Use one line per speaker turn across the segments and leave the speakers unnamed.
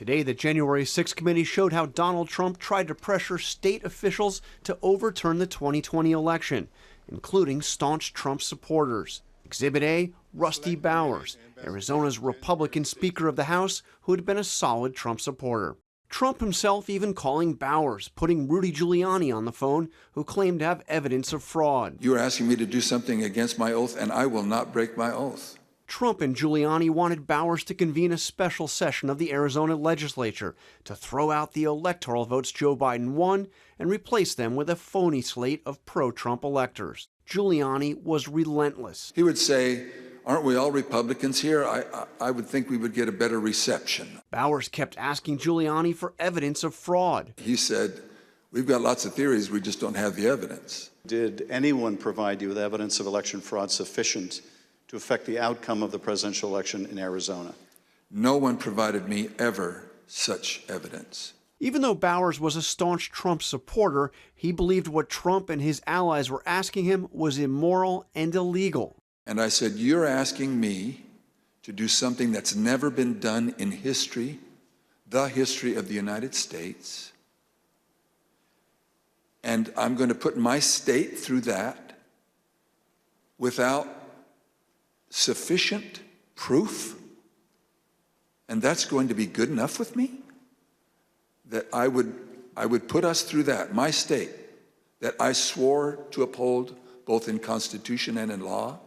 Today, the January 6th committee showed how Donald Trump tried to pressure state officials to overturn the 2020 election, including staunch Trump supporters. Exhibit A, Rusty Bowers, Arizona's Republican Speaker of the House, who had been a solid Trump supporter. Trump himself even calling Bowers, putting Rudy Giuliani on the phone, who claimed to have evidence of fraud.
You are asking me to do something against my oath, and I will not break my oath.
Trump and Giuliani wanted Bowers to convene a special session of the Arizona legislature to throw out the electoral votes Joe Biden won and replace them with a phony slate of pro-Trump electors. Giuliani was relentless.
He would say, aren't we all Republicans here? I would think we would get a better reception.
Bowers kept asking Giuliani for evidence of fraud.
He said, we've got lots of theories, we just don't have the evidence.
Did anyone provide you with evidence of election fraud sufficient to affect the outcome of the presidential election in Arizona?
No one provided me ever such evidence.
Even though Bowers was a staunch Trump supporter, he believed what Trump and his allies were asking him was immoral and illegal.
And I said, you're asking me to do something that's never been done in history, the history of the United States, and I'm going to put my state through that without sufficient proof, and that's going to be good enough with me? That I would put us through that, my state, that I swore to uphold both in Constitution and in law?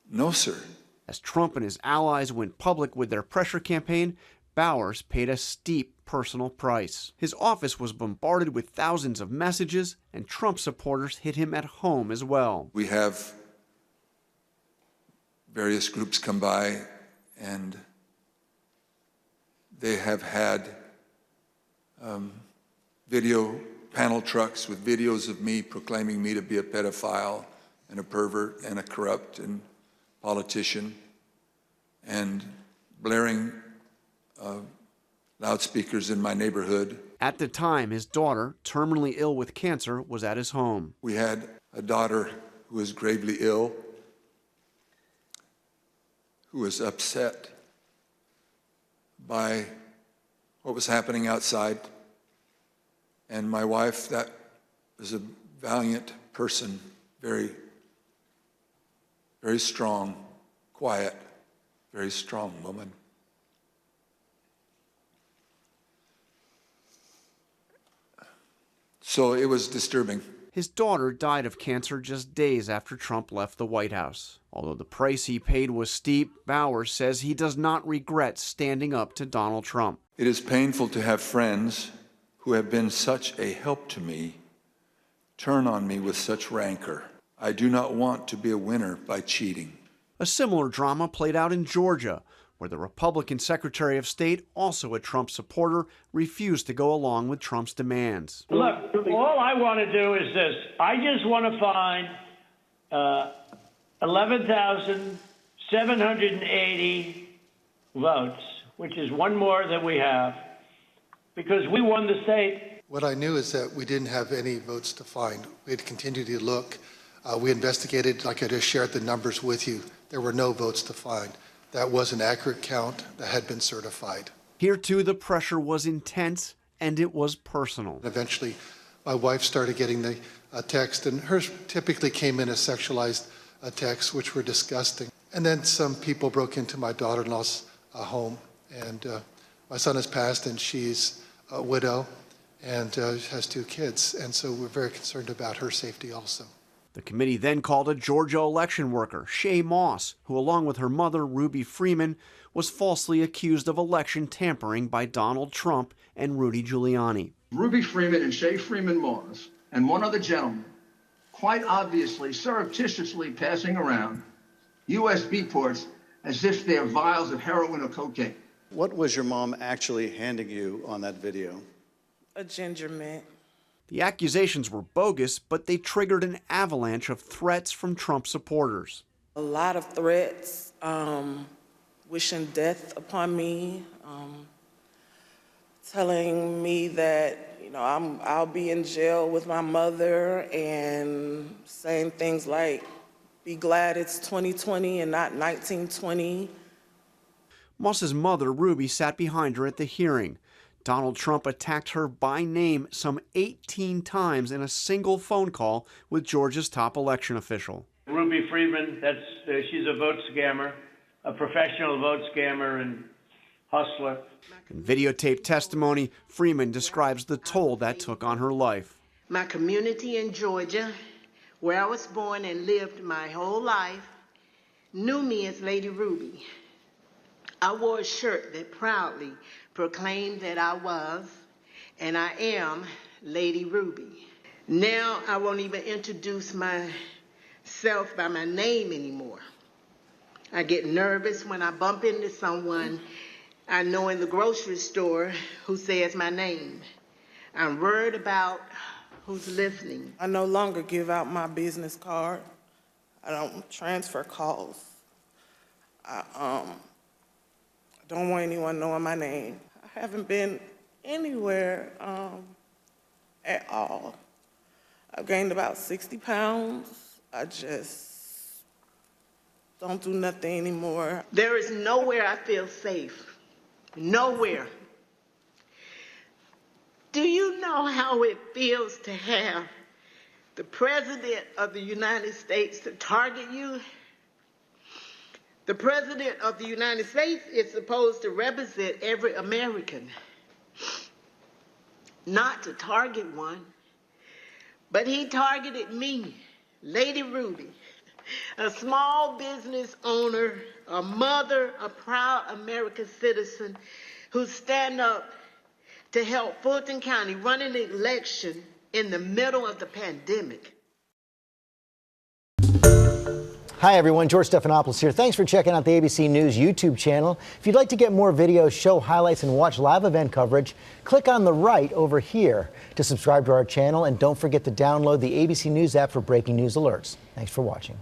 No, sir.
As Trump and his allies went public with their pressure campaign, Bowers paid a steep personal price. His office was bombarded with thousands of messages, and Trump supporters hit him at home as well.
We have various groups come by, and they have had video panel trucks with videos of me proclaiming me to be a pedophile and a pervert and a corrupt and politician, and blaring loudspeakers in my neighborhood.
At the time, his daughter, terminally ill with cancer, was at his home.
We had a daughter who was gravely ill, who was upset by what was happening outside. And my wife, that was a valiant person, very, very strong, quiet, very strong woman. So it was disturbing.
His daughter died of cancer just days after Trump left the White House. Although the price he paid was steep, Bowers says he does not regret standing up to Donald Trump.
It is painful to have friends who have been such a help to me turn on me with such rancor. I do not want to be a winner by cheating.
A similar drama played out in Georgia, where the Republican Secretary of State, also a Trump supporter, refused to go along with Trump's demands.
Look, all I want to do is this. I just want to find 11,780 votes, which is one more than we have, because we won the state.
What I knew is that we didn't have any votes to find. We had continued to look. We investigated, like I just shared the numbers with you. There were no votes to find. That was an accurate count that had been certified.
Here, too, the pressure was intense, and it was personal.
Eventually, my wife started getting the text, and hers typically came in as sexualized texts, which were disgusting. And then some people broke into my daughter-in-law's home, and my son has passed, and she's a widow and has 2 kids, and so we're very concerned about her safety also.
The committee then called a Georgia election worker, Shay Moss, who along with her mother, Ruby Freeman, was falsely accused of election tampering by Donald Trump and Rudy Giuliani.
Ruby Freeman and Shay Freeman Moss and one other gentleman quite obviously surreptitiously passing around USB ports as if they're vials of heroin or cocaine.
What was your mom actually handing you on that video?
A ginger mint.
The accusations were bogus, but they triggered an avalanche of threats from Trump supporters.
A lot of threats, wishing death upon me, telling me that, I'll be in jail with my mother, and saying things like, be glad it's 2020 and not 1920.
Moss's mother, Ruby, sat behind her at the hearing. Donald Trump attacked her by name some 18 times in a single phone call with Georgia's top election official.
Ruby Friedman, she's a vote scammer, a professional vote scammer and hustler.
In videotaped testimony, Freeman describes the toll that took on her life.
My community in Georgia, where I was born and lived my whole life, knew me as Lady Ruby. I wore a shirt that proudly proclaimed that I was, and I am, Lady Ruby. Now I won't even introduce myself by my name anymore. I get nervous when I bump into someone I know in the grocery store who says my name. I'm worried about who's listening.
I no longer give out my business card. I don't transfer calls. I don't want anyone knowing my name. I haven't been anywhere at all. I've gained about 60 pounds. I just don't do nothing anymore.
There is nowhere I feel safe. Nowhere. Do you know how it feels to have the President of the United States to target you? The President of the United States is supposed to represent every American, not to target one. But he targeted me, Lady Ruby, a small business owner, a mother, a proud American citizen who stand up to help Fulton County run an election in the middle of the pandemic.
Hi, everyone. George Stephanopoulos here. Thanks for checking out the ABC News YouTube channel. If you'd like to get more videos, show highlights, and watch live event coverage, click on the right over here to subscribe to our channel. And don't forget to download the ABC News app for breaking news alerts. Thanks for watching.